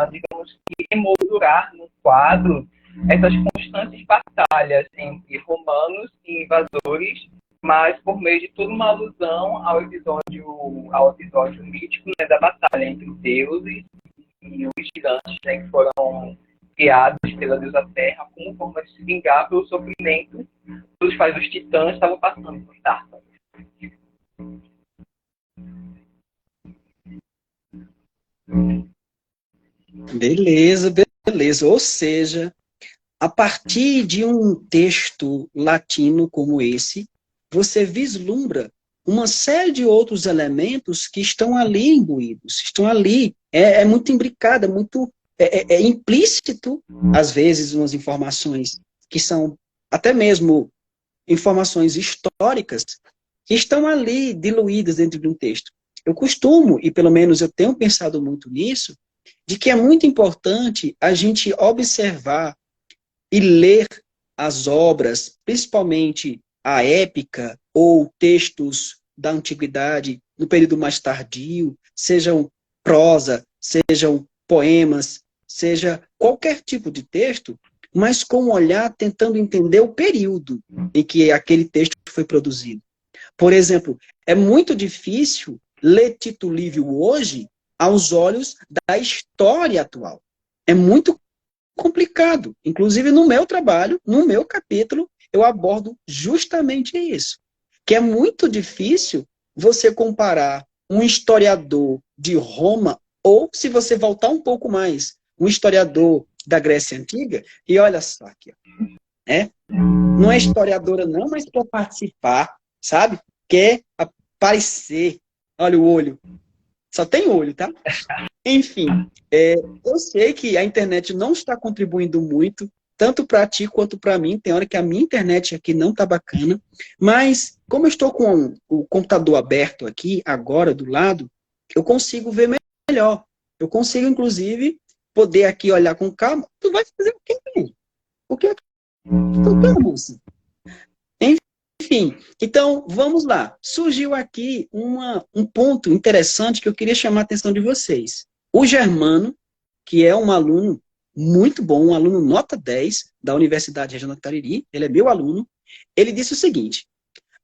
digamos, emoldurar no quadro essas constantes batalhas entre romanos e invasores, mas por meio de toda uma alusão ao episódio mítico, né, da batalha entre deuses e os gigantes, né, que foram criados pela deusa Terra como forma de se vingar pelo sofrimento pelos quais os titãs estavam passando por Tártaro. Beleza, beleza. Ou seja, a partir de um texto latino como esse, você vislumbra uma série de outros elementos que estão ali imbuídos, estão ali, é muito imbricada, muito implícito, às vezes, umas informações que são até mesmo informações históricas, que estão ali diluídas dentro de um texto. Eu costumo, e pelo menos eu tenho pensado muito nisso, de que é muito importante a gente observar e ler as obras, principalmente a épica ou textos da antiguidade, no período mais tardio, sejam prosa, sejam poemas, seja qualquer tipo de texto, mas com um olhar tentando entender o período em que aquele texto foi produzido. Por exemplo, é muito difícil ler Tito Livio hoje aos olhos da história atual. É muito complicado. Inclusive, no meu trabalho, no meu capítulo, eu abordo justamente isso. Que é muito difícil você comparar um historiador de Roma, ou, se você voltar um pouco mais, um historiador da Grécia Antiga, e olha só aqui, né? Não é historiadora não, mas para participar, sabe? Quer aparecer. Olha o olho. Só tem olho, tá? Enfim, eu sei que a internet não está contribuindo muito, tanto para ti quanto para mim. Tem hora que a minha internet aqui não está bacana, mas como eu estou com o computador aberto aqui, agora do lado, eu consigo ver melhor. Eu consigo, inclusive, poder aqui olhar com calma. Tu vai fazer o quê? O que tu quer, moça? Enfim, então, vamos lá. Surgiu aqui um ponto interessante que eu queria chamar a atenção de vocês. O Germano, que é um aluno muito bom, um aluno nota 10 da Universidade Regional do Cariri, ele é meu aluno, ele disse o seguinte: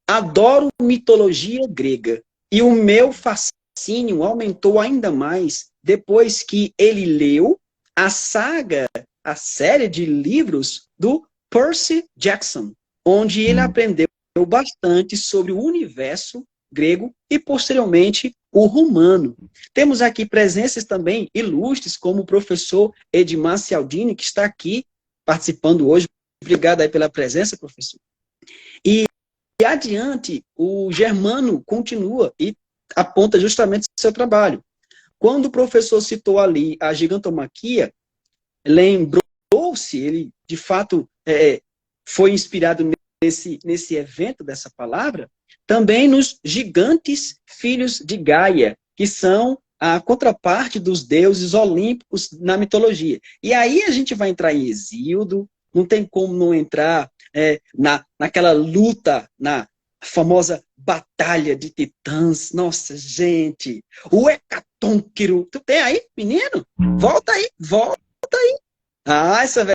adoro mitologia grega e o meu fascínio aumentou ainda mais depois que ele leu a saga, a série de livros do Percy Jackson, onde ele aprendeu bastante sobre o universo grego e, posteriormente, o romano. Temos aqui presenças também ilustres, como o professor Edmar Cialdini, que está aqui participando hoje. Obrigado aí pela presença, professor. E adiante, o Germano continua e aponta justamente o seu trabalho. Quando o professor citou ali a gigantomaquia, lembrou-se, ele de fato foi inspirado nesse evento dessa palavra, também nos gigantes filhos de Gaia, que são a contraparte dos deuses olímpicos na mitologia. E aí a gente vai entrar em Hesíodo, não tem como não entrar naquela luta, na famosa batalha de titãs. Nossa, gente, o Hecatônquiro. Tu tem aí, menino? Volta aí, volta aí. Ah, essa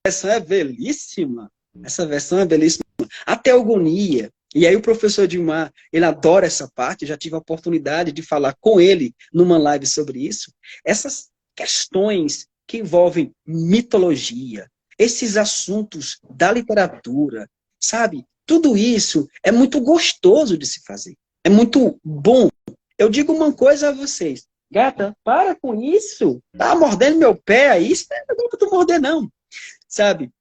versão é belíssima. Essa versão é belíssima. A teogonia. E aí o professor Edmar, ele adora essa parte, já tive a oportunidade de falar com ele numa live sobre isso. Essas questões que envolvem mitologia, esses assuntos da literatura, sabe? Tudo isso é muito gostoso de se fazer. É muito bom. Eu digo uma coisa a vocês. Gata, para com isso. Tá mordendo meu pé aí. Isso não é pra tu morder, não. Sabe?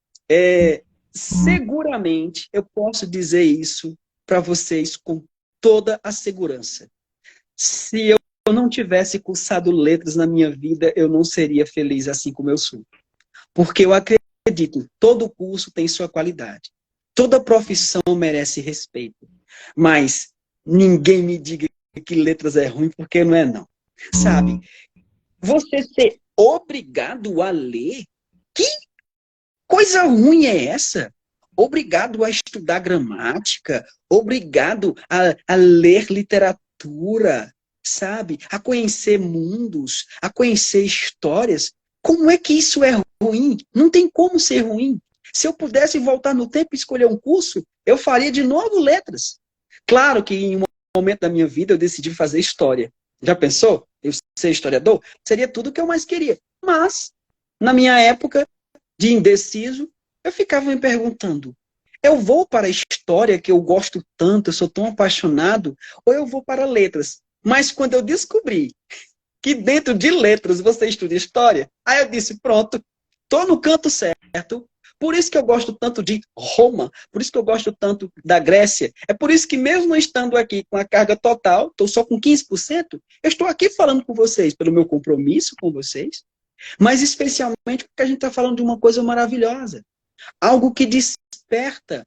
Seguramente eu posso dizer isso para vocês com toda a segurança. Se eu não tivesse cursado letras na minha vida, eu não seria feliz assim como eu sou. Porque eu acredito, todo curso tem sua qualidade. Toda profissão merece respeito. Mas ninguém me diga que letras é ruim, porque não é não. Sabe? Você ser obrigado a ler? Que coisa ruim é essa? Obrigado a estudar gramática, obrigado a ler literatura, sabe? A conhecer mundos, a conhecer histórias. Como é que isso é ruim? Não tem como ser ruim. Se eu pudesse voltar no tempo e escolher um curso, eu faria de novo letras. Claro que em um momento da minha vida eu decidi fazer história. Já pensou? Eu ser historiador? Seria tudo o que eu mais queria. Mas, na minha época de indeciso, eu ficava me perguntando, eu vou para a história que eu gosto tanto, eu sou tão apaixonado, ou eu vou para letras? Mas quando eu descobri que dentro de letras você estuda história, aí eu disse, pronto, estou no canto certo. Por isso que eu gosto tanto de Roma, por isso que eu gosto tanto da Grécia. É por isso que mesmo não estando aqui com a carga total, estou só com 15%, eu estou aqui falando com vocês, pelo meu compromisso com vocês, mas especialmente porque a gente está falando de uma coisa maravilhosa. Algo que desperta.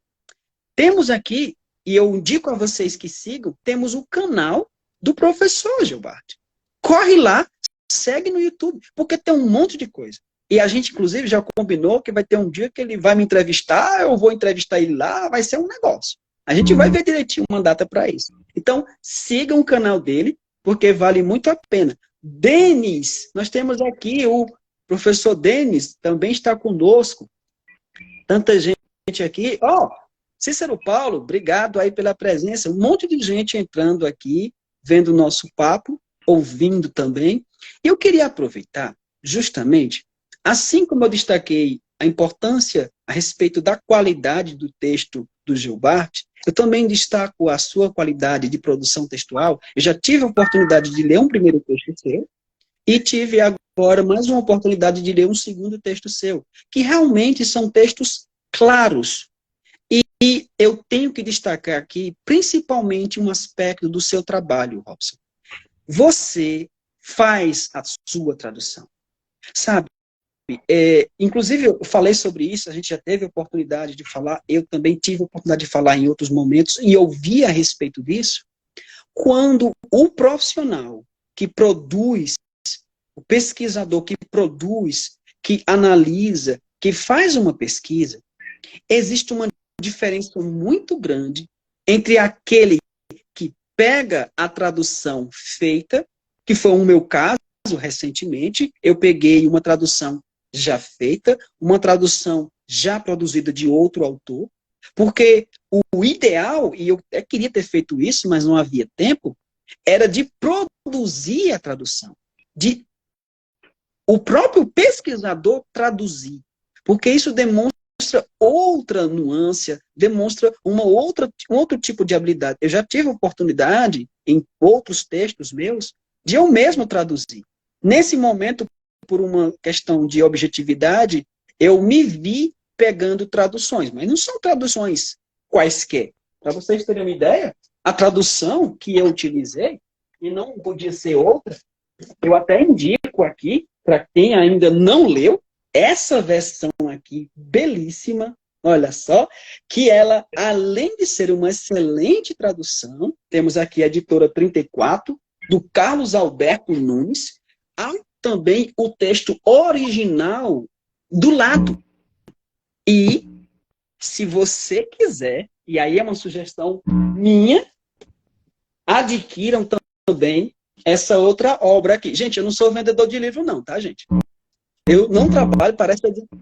Temos aqui e eu indico a vocês que sigam, temos o canal do professor Gilberto. Corre lá, segue no YouTube, porque tem um monte de coisa. E a gente, inclusive, já combinou que vai ter um dia que ele vai me entrevistar, eu vou entrevistar ele lá, vai ser um negócio. A gente vai ver direitinho uma data para isso. Então, sigam o canal dele, porque vale muito a pena. Denis, nós temos aqui o professor Denis, também está conosco. Tanta gente aqui. Ó, Cícero Paulo, obrigado aí pela presença. Um monte de gente entrando aqui, vendo o nosso papo, ouvindo também. E eu queria aproveitar, justamente, assim como eu destaquei a importância a respeito da qualidade do texto do Gilbert, eu também destaco a sua qualidade de produção textual. Eu já tive a oportunidade de ler um primeiro texto seu e tive agora mais uma oportunidade de ler um segundo texto seu, que realmente são textos claros. E eu tenho que destacar aqui, principalmente, um aspecto do seu trabalho, Robson. Você faz a sua tradução. Sabe? Inclusive, eu falei sobre isso, a gente já teve a oportunidade de falar, eu também tive a oportunidade de falar em outros momentos, e ouvi a respeito disso, quando o profissional que produz, o pesquisador que produz, que analisa, que faz uma pesquisa, existe uma diferença muito grande entre aquele que pega a tradução feita, que foi o meu caso recentemente, eu peguei uma tradução já feita, uma tradução já produzida de outro autor, porque o ideal, e eu até queria ter feito isso, mas não havia tempo, era de produzir a tradução, de o próprio pesquisador traduzir, porque isso demonstra outra nuance, demonstra um outro tipo de habilidade. Eu já tive a oportunidade, em outros textos meus, de eu mesmo traduzir. Nesse momento, por uma questão de objetividade, eu me vi pegando traduções, mas não são traduções quaisquer. Para vocês terem uma ideia, a tradução que eu utilizei, e não podia ser outra, eu até indico aqui, para quem ainda não leu, essa versão aqui, belíssima, olha só, que ela, além de ser uma excelente tradução, temos aqui a editora 34, do Carlos Alberto Nunes, há também o texto original do lado. E, se você quiser, e aí é uma sugestão minha, adquiram também essa outra obra aqui. Gente, eu não sou vendedor de livro não, tá, gente? Eu não trabalho para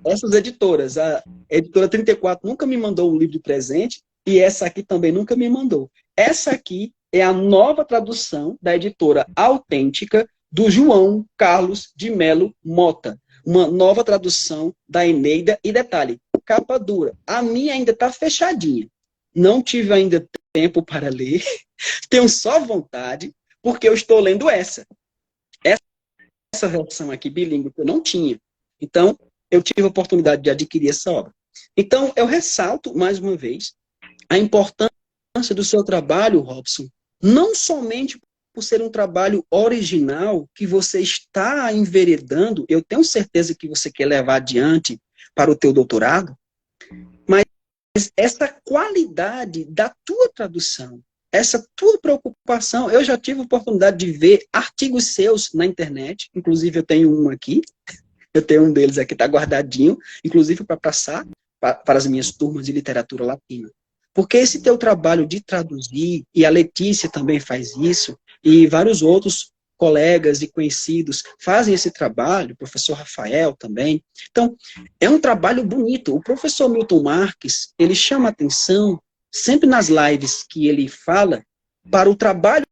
essas editoras. A editora 34 nunca me mandou um livro de presente e essa aqui também nunca me mandou. Essa aqui é a nova tradução da editora Autêntica do João Carlos de Melo Mota. Uma nova tradução da Eneida. E detalhe, capa dura. A minha ainda está fechadinha. Não tive ainda tempo para ler. Tenho só vontade, porque eu estou lendo essa. Essa versão aqui, bilíngue, que eu não tinha. Então, eu tive a oportunidade de adquirir essa obra. Então, eu ressalto, mais uma vez, a importância do seu trabalho, Robson, não somente por ser um trabalho original que você está enveredando, eu tenho certeza que você quer levar adiante para o teu doutorado, mas essa qualidade da tua tradução, essa tua preocupação, eu já tive a oportunidade de ver artigos seus na internet, inclusive eu tenho um aqui, eu tenho um deles aqui, está guardadinho, inclusive para passar para as minhas turmas de literatura latina. Porque esse teu trabalho de traduzir, e a Letícia também faz isso, e vários outros colegas e conhecidos fazem esse trabalho, o professor Rafael também. Então, é um trabalho bonito. O professor Milton Marques, ele chama atenção, sempre nas lives que ele fala, para o trabalho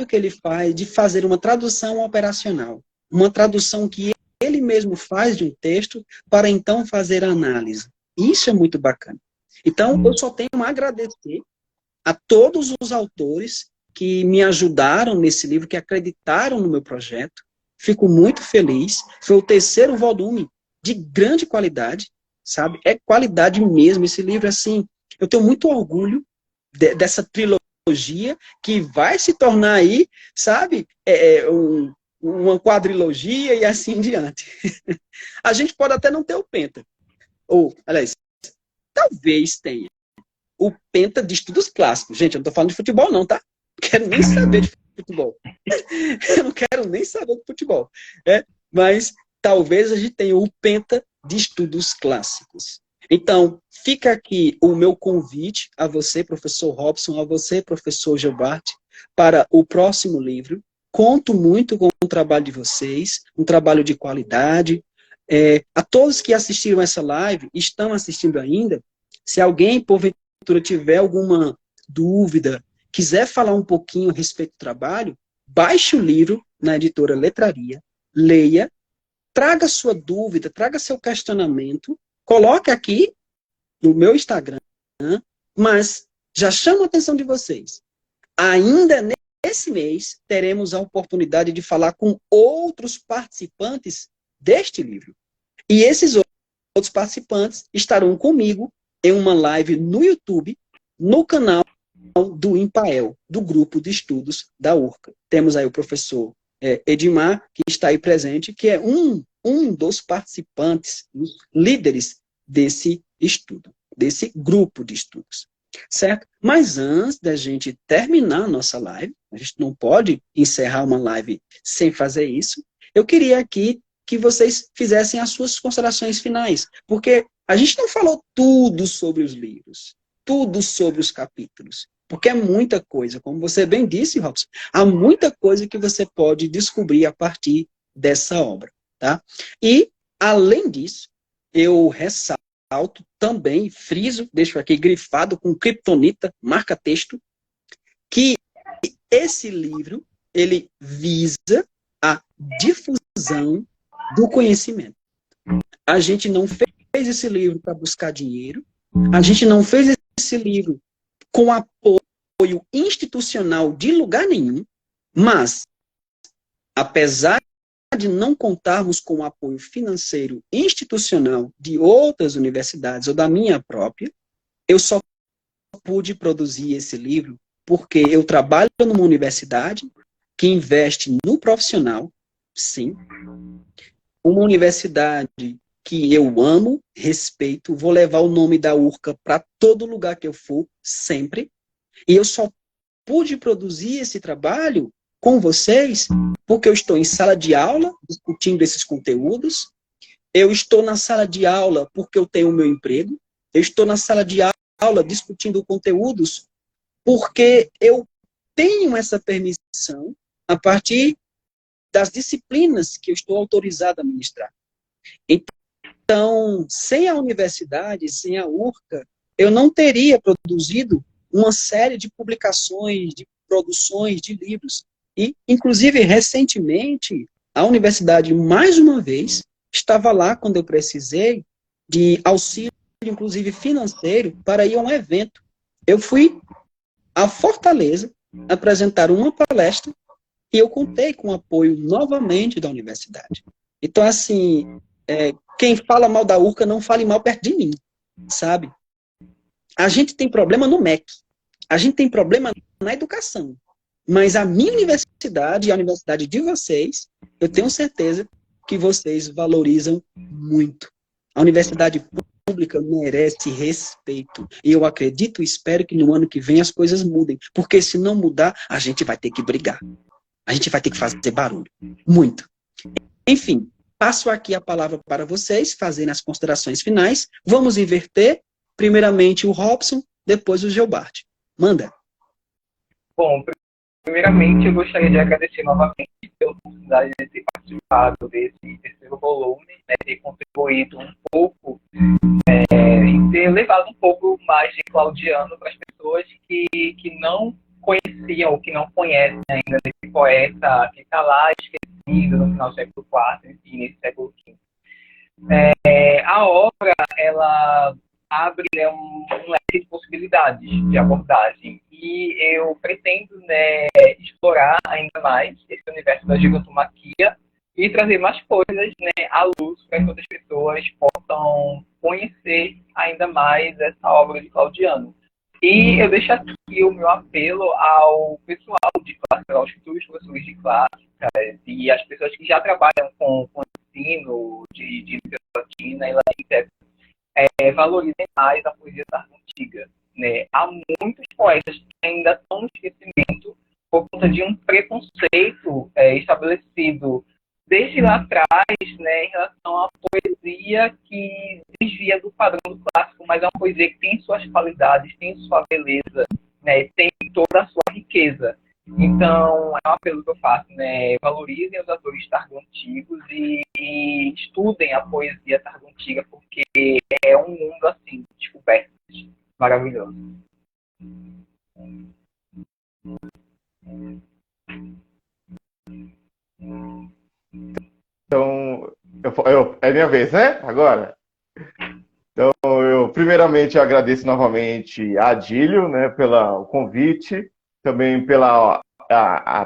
que ele faz de fazer uma tradução operacional. Uma tradução que ele mesmo faz de um texto para então fazer a análise. Isso é muito bacana. Então, eu só tenho a agradecer a todos os autores que me ajudaram nesse livro, que acreditaram no meu projeto. Fico muito feliz. Foi o terceiro volume de grande qualidade, sabe? É qualidade mesmo. Esse livro, assim, eu tenho muito orgulho dessa trilogia que vai se tornar aí, sabe? Uma quadrilogia e assim em diante. A gente pode até não ter o Penta. Ou, aliás, talvez tenha. o Penta de Estudos Clássicos. Gente, eu não tô falando de futebol não, tá? Não quero nem saber de futebol. Eu não quero nem saber de futebol. Mas talvez a gente tenha o Penta de Estudos Clássicos. Então, fica aqui o meu convite a você, professor Robson, a você, professor Gilbert, para o próximo livro. Conto muito com o trabalho de vocês, um trabalho de qualidade. A todos que assistiram essa live, estão assistindo ainda, se alguém, porventura, tiver alguma dúvida, quiser falar um pouquinho a respeito do trabalho, baixe o livro na editora Letraria, leia, traga sua dúvida, traga seu questionamento, coloque aqui no meu Instagram, mas já chamo a atenção de vocês. Ainda nesse mês, teremos a oportunidade de falar com outros participantes deste livro. E esses outros participantes estarão comigo em uma live no YouTube, no canal do IMPAEL, do grupo de estudos da URCA. Temos aí o professor Edmar, que está aí presente, que é um dos participantes, os líderes desse estudo, desse grupo de estudos. Certo? Mas antes da gente terminar a nossa live, a gente não pode encerrar uma live sem fazer isso, eu queria aqui que vocês fizessem as suas considerações finais, porque a gente não falou tudo sobre os livros, tudo sobre os capítulos, porque é muita coisa, como você bem disse, Robson, há muita coisa que você pode descobrir a partir dessa obra, tá? E, além disso, eu ressalto também, friso, deixo aqui grifado com criptonita, marca-texto, que esse livro, ele visa a difusão do conhecimento. A gente não fez esse livro para buscar dinheiro, a gente não fez esse livro com apoio institucional de lugar nenhum, mas, apesar de não contarmos com o apoio financeiro institucional de outras universidades ou da minha própria, eu só pude produzir esse livro porque eu trabalho numa universidade que investe no profissional, sim, uma universidade que eu amo, respeito, vou levar o nome da URCA para todo lugar que eu for, sempre, e eu só pude produzir esse trabalho com vocês porque eu estou em sala de aula discutindo esses conteúdos, eu estou na sala de aula porque eu tenho o meu emprego, eu estou na sala de aula discutindo conteúdos porque eu tenho essa permissão a partir das disciplinas que eu estou autorizado a ministrar. Então, sem a universidade, sem a URCA, eu não teria produzido uma série de publicações, de produções de livros. E, inclusive, recentemente, a universidade, mais uma vez, estava lá quando eu precisei de auxílio, inclusive financeiro, para ir a um evento. Eu fui à Fortaleza apresentar uma palestra e eu contei com o apoio novamente da universidade. Então, assim, quem fala mal da URCA não fale mal perto de mim, sabe? A gente tem problema no MEC, a gente tem problema na educação, mas a minha universidade e a universidade de vocês, eu tenho certeza que vocês valorizam muito. A universidade pública merece respeito. E eu acredito e espero que no ano que vem as coisas mudem, porque se não mudar, a gente vai ter que brigar. A gente vai ter que fazer barulho. Muito. Enfim, passo aqui a palavra para vocês fazerem as considerações finais. Vamos inverter. Primeiramente o Robson, depois o Gilbert. Manda. Bom, primeiramente eu gostaria de agradecer novamente pela oportunidade de ter participado desse terceiro volume, né, ter contribuído um pouco e ter levado um pouco mais de Claudiano para as pessoas que não conheciam ou que não conhecem ainda desse poeta que está lá esquecido no final do século IV e início do século V. A obra, ela abre, né, um leque de possibilidades de abordagem e eu pretendo, né, explorar ainda mais esse universo da gigantomaquia e trazer mais coisas, né, à luz para que outras pessoas possam conhecer ainda mais essa obra de Claudiano. E eu deixo aqui o meu apelo ao pessoal de clássica, aos futuros professores de clássica e às pessoas que já trabalham com ensino de literatura latina e latina, valorizem mais a poesia antiga. né? Há muitos poetas que ainda estão no esquecimento por conta de um preconceito estabelecido desde lá atrás, né, em relação à poesia que desvia do padrão do clássico, mas é uma poesia que tem suas qualidades, tem sua beleza, né, tem toda a sua riqueza. Então, é um apelo que eu faço, né, valorizem os autores tardo-antigos e estudem a poesia tardo-antiga, porque é um mundo, assim, descoberto, maravilhoso. Então, é minha vez, né? Agora. Então, eu primeiramente agradeço novamente a Adílio, né, pelo convite, também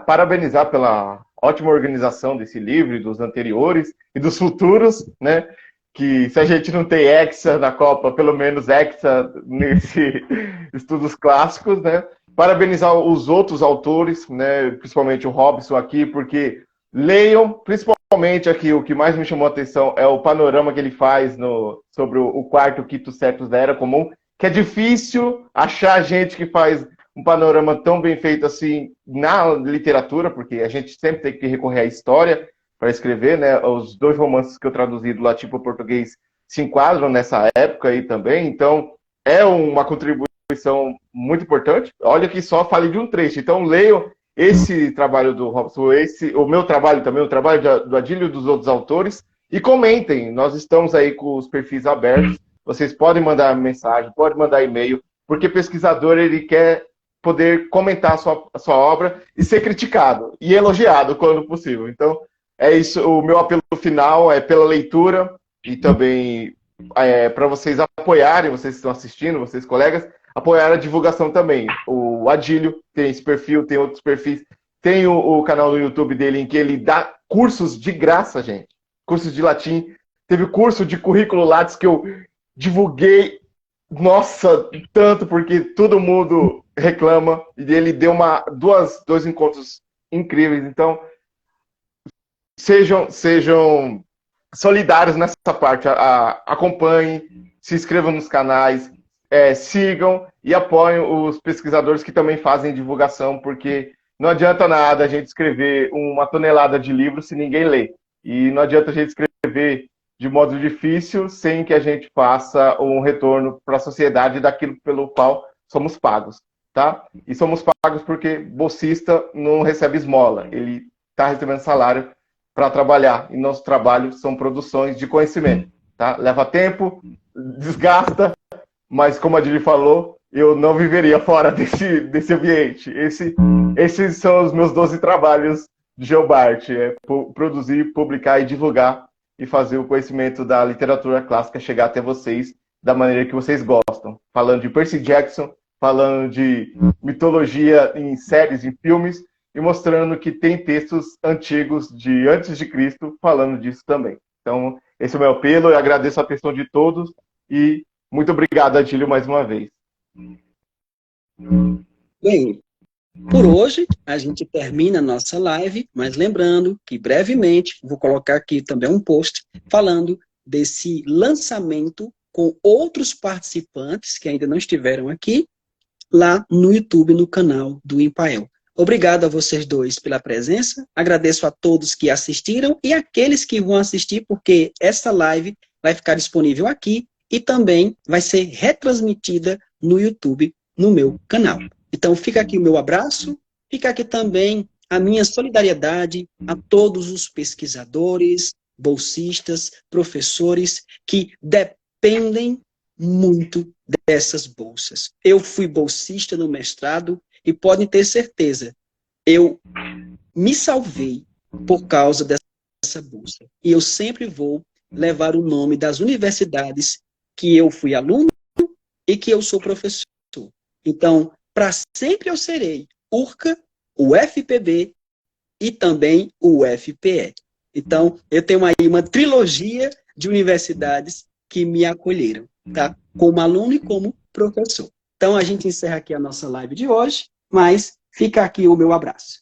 parabenizar pela ótima organização desse livro, dos anteriores e dos futuros, né? Que se a gente não tem Hexa na Copa, pelo menos Hexa nesse estudos clássicos, né? Parabenizar os outros autores, né? Principalmente o Robson aqui, porque leiam, principalmente aqui, o que mais me chamou a atenção é o panorama que ele faz sobre o quarto, quinto, sétimo da Era Comum, que é difícil achar gente que faz um panorama tão bem feito assim na literatura, porque a gente sempre tem que recorrer à história para escrever, né? Os 2 romances que eu traduzi do latim para o português se enquadram nessa época aí também, então é uma contribuição muito importante. Olha que só falei de um trecho, então leiam esse trabalho do Robson, o meu trabalho também, o trabalho do Adílio e dos outros autores, e comentem, nós estamos aí com os perfis abertos, vocês podem mandar mensagem, podem mandar e-mail, porque pesquisador, ele quer poder comentar a sua obra e ser criticado, e elogiado quando possível. Então, é isso, o meu apelo final é pela leitura, e também para vocês apoiarem, vocês que estão assistindo, vocês colegas, apoiar a divulgação também. O Adílio tem esse perfil, tem outros perfis. Tem o canal no YouTube dele em que ele dá cursos de graça, gente. Cursos de latim. Teve curso de currículo Lattes que eu divulguei, nossa, tanto, porque todo mundo reclama. E ele deu dois encontros incríveis. Então, sejam solidários nessa parte. Acompanhem, se inscrevam nos canais, sigam e apoiem os pesquisadores que também fazem divulgação, porque não adianta nada a gente escrever 1 tonelada de livros se ninguém lê. E não adianta a gente escrever de modo difícil sem que a gente faça um retorno para a sociedade daquilo pelo qual somos pagos, tá? E somos pagos porque bolsista não recebe esmola, ele está recebendo salário para trabalhar, e nosso trabalho são produções de conhecimento, tá? Leva tempo, desgasta, mas como a Adílio falou, eu não viveria fora desse ambiente. Esses são os meus 12 trabalhos de Geobart, produzir, publicar e divulgar, e fazer o conhecimento da literatura clássica chegar até vocês da maneira que vocês gostam. Falando de Percy Jackson, falando de mitologia em séries, em filmes, e mostrando que tem textos antigos de antes de Cristo falando disso também. Então, esse é o meu apelo, eu agradeço a atenção de todos, e muito obrigado, Adílio, mais uma vez. Bem, por hoje a gente termina a nossa live, mas lembrando que brevemente vou colocar aqui também um post falando desse lançamento com outros participantes que ainda não estiveram aqui, lá no YouTube, no canal do Impael. Obrigado a vocês dois pela presença, agradeço a todos que assistiram e aqueles que vão assistir, porque essa live vai ficar disponível aqui e também vai ser retransmitida no YouTube, no meu canal. Então fica aqui o meu abraço, fica aqui também a minha solidariedade a todos os pesquisadores, bolsistas, professores que dependem muito dessas bolsas. Eu fui bolsista no mestrado e podem ter certeza, eu me salvei por causa dessa bolsa. E eu sempre vou levar o nome das universidades que eu fui aluno e que eu sou professor. Então, para sempre eu serei URCA, o FPB e também o UFPE. Então, eu tenho aí uma trilogia de universidades que me acolheram, tá? Como aluno e como professor. Então, a gente encerra aqui a nossa live de hoje, mas fica aqui o meu abraço.